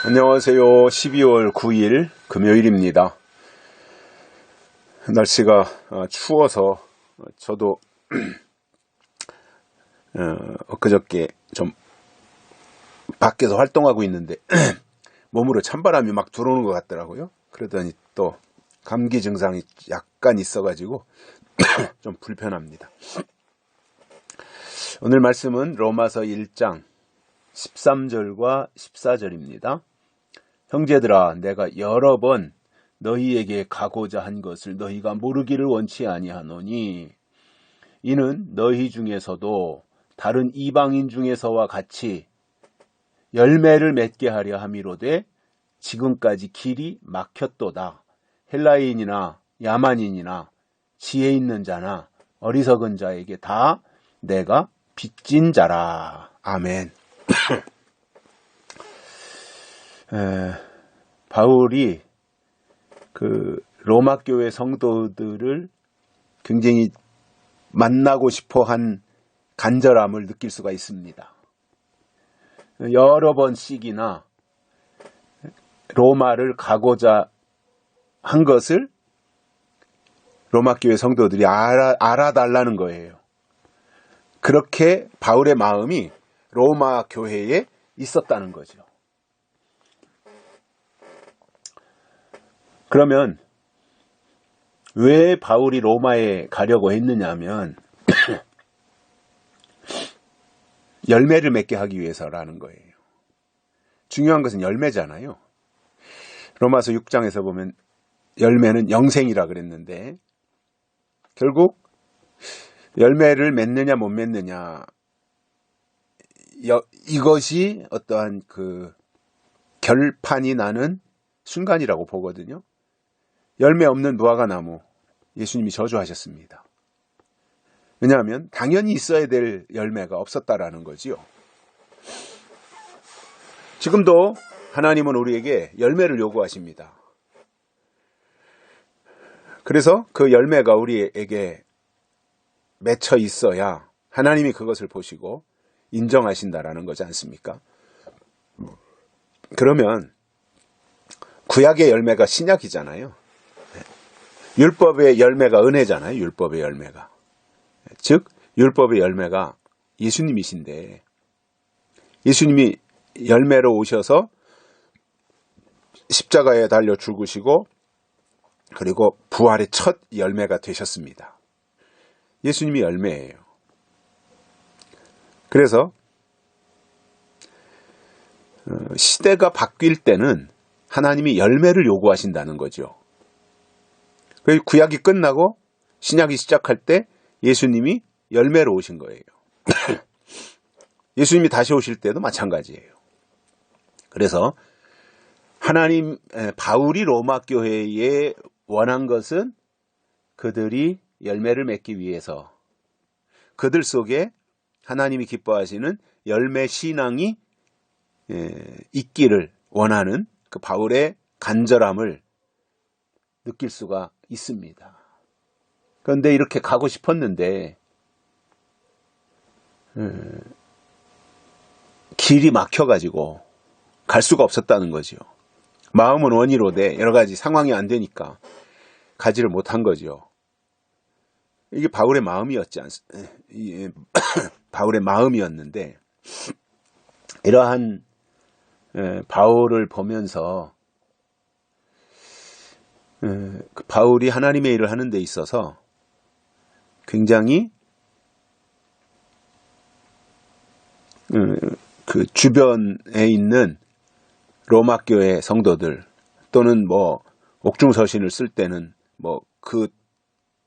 안녕하세요. 12월 9일 금요일입니다. 날씨가 추워서 저도 엊그저께 좀 밖에서 활동하고 있는데 몸으로 찬바람이 막 들어오는 것 같더라고요. 그러더니 또 감기 증상이 약간 있어가지고 좀 불편합니다. 오늘 말씀은 로마서 1장 13절과 14절입니다. 형제들아, 내가 여러 번 너희에게 가고자 한 것을 너희가 모르기를 원치 아니하노니 이는 너희 중에서도 다른 이방인 중에서와 같이 열매를 맺게 하려 함이로되 지금까지 길이 막혔도다. 헬라인이나 야만인이나 지혜 있는 자나 어리석은 자에게 다 내가 빚진 자라. 아멘. 바울이 그 로마 교회 성도들을 굉장히 만나고 싶어 한 간절함을 느낄 수가 있습니다. 여러 번씩이나 로마를 가고자 한 것을 로마 교회 성도들이 알아달라는 거예요. 그렇게 바울의 마음이 로마 교회에 있었다는 거죠. 그러면 왜 바울이 로마에 가려고 했느냐 하면 열매를 맺게 하기 위해서라는 거예요. 중요한 것은 열매잖아요. 로마서 6장에서 보면 열매는 영생이라 그랬는데 결국 열매를 맺느냐 못 맺느냐 이것이 어떠한 그 결판이 나는 순간이라고 보거든요. 열매 없는 무화과 나무 예수님이 저주하셨습니다. 왜냐하면 당연히 있어야 될 열매가 없었다라는 거지요. 지금도 하나님은 우리에게 열매를 요구하십니다. 그래서 그 열매가 우리에게 맺혀 있어야 하나님이 그것을 보시고 인정하신다라는 거지 않습니까? 그러면 구약의 열매가 신약이잖아요. 율법의 열매가 은혜잖아요. 율법의 열매가. 즉 율법의 열매가 예수님이신데 예수님이 열매로 오셔서 십자가에 달려 죽으시고 그리고 부활의 첫 열매가 되셨습니다. 예수님이 열매예요. 그래서 시대가 바뀔 때는 하나님이 열매를 요구하신다는 거죠. 그래서 구약이 끝나고 신약이 시작할 때 예수님이 열매로 오신 거예요. 예수님이 다시 오실 때도 마찬가지예요. 그래서 바울이 로마 교회에 원한 것은 그들이 열매를 맺기 위해서 그들 속에 하나님이 기뻐하시는 열매 신앙이 있기를 원하는 그 바울의 간절함을 느낄 수가 있습니다. 그런데 이렇게 가고 싶었는데 길이 막혀가지고 갈 수가 없었다는 거죠. 마음은 원이로되 여러 가지 상황이 안 되니까 가지를 못한 거죠. 이게 바울의 바울의 마음이었는데 이러한 바울을 보면서 바울이 하나님의 일을 하는 데 있어서 굉장히 그 주변에 있는 로마 교회 성도들 또는 뭐 옥중서신을 쓸 때는 뭐 그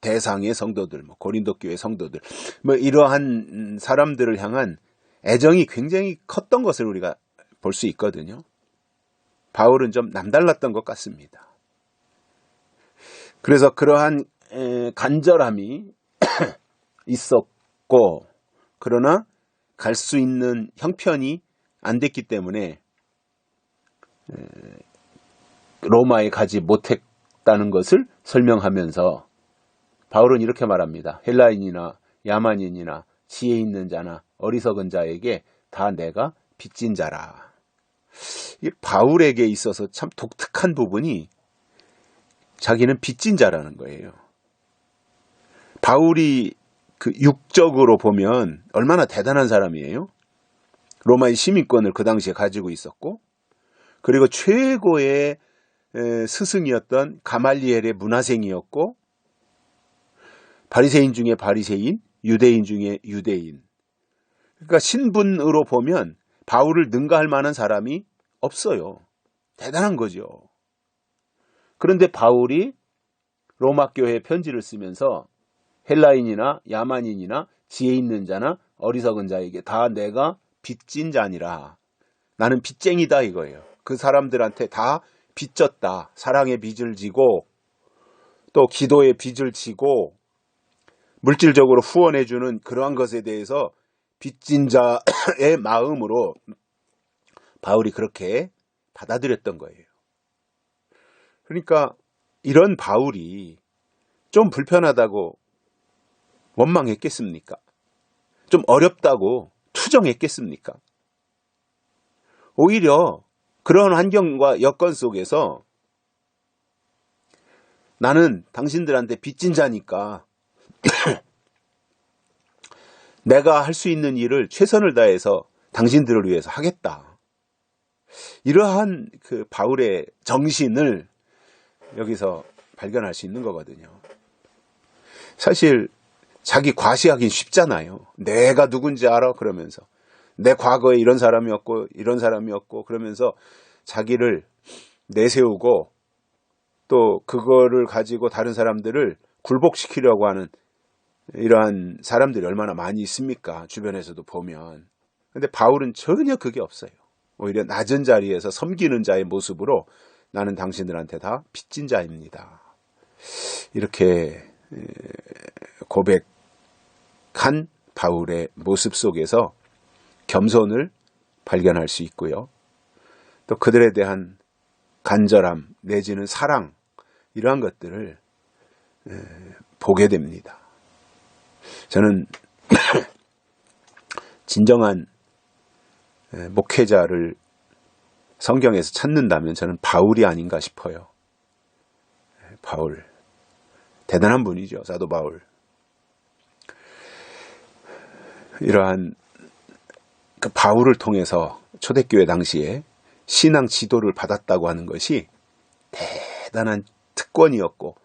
대상의 성도들, 뭐 고린도 교회 성도들, 뭐 이러한 사람들을 향한 애정이 굉장히 컸던 것을 우리가 볼 수 있거든요. 바울은 좀 남달랐던 것 같습니다. 그래서 그러한 간절함이 있었고 그러나 갈 수 있는 형편이 안 됐기 때문에 로마에 가지 못했다는 것을 설명하면서 바울은 이렇게 말합니다. 헬라인이나 야만인이나 지혜 있는 자나 어리석은 자에게 다 내가 빚진 자라. 이 바울에게 있어서 참 독특한 부분이 자기는 빚진 자라는 거예요. 바울이 그 육적으로 보면 얼마나 대단한 사람이에요. 로마의 시민권을 그 당시에 가지고 있었고, 그리고 최고의 스승이었던 가말리엘의 문화생이었고, 바리새인 중에 바리새인, 유대인 중에 유대인. 그러니까 신분으로 보면 바울을 능가할 만한 사람이 없어요. 대단한 거죠. 그런데 바울이 로마 교회에 편지를 쓰면서 헬라인이나 야만인이나 지혜 있는 자나 어리석은 자에게 다 내가 빚진 자니라. 나는 빚쟁이다 이거예요. 그 사람들한테 다 빚졌다. 사랑의 빚을 지고 또 기도의 빚을 지고 물질적으로 후원해주는 그러한 것에 대해서 빚진 자의 마음으로 바울이 그렇게 받아들였던 거예요. 그러니까 이런 바울이 좀 불편하다고 원망했겠습니까? 좀 어렵다고 투정했겠습니까? 오히려 그런 환경과 여건 속에서 나는 당신들한테 빚진 자니까 내가 할 수 있는 일을 최선을 다해서 당신들을 위해서 하겠다. 이러한 그 바울의 정신을 여기서 발견할 수 있는 거거든요. 사실 자기 과시하긴 쉽잖아요. 내가 누군지 알아? 그러면서 내 과거에 이런 사람이었고 이런 사람이었고 그러면서 자기를 내세우고 또 그거를 가지고 다른 사람들을 굴복시키려고 하는 이러한 사람들이 얼마나 많이 있습니까? 주변에서도 보면. 근데 바울은 전혀 그게 없어요. 오히려 낮은 자리에서 섬기는 자의 모습으로 나는 당신들한테 다 빚진 자입니다. 이렇게 고백한 바울의 모습 속에서 겸손을 발견할 수 있고요. 또 그들에 대한 간절함 내지는 사랑 이러한 것들을 보게 됩니다. 저는 진정한 목회자를 성경에서 찾는다면 저는 바울이 아닌가 싶어요. 바울. 대단한 분이죠. 사도 바울. 이러한 그 바울을 통해서 초대교회 당시에 신앙 지도를 받았다고 하는 것이 대단한 특권이었고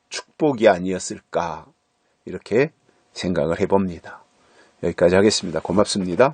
축복이 아니었을까 이렇게 생각을 해봅니다. 여기까지 하겠습니다. 고맙습니다.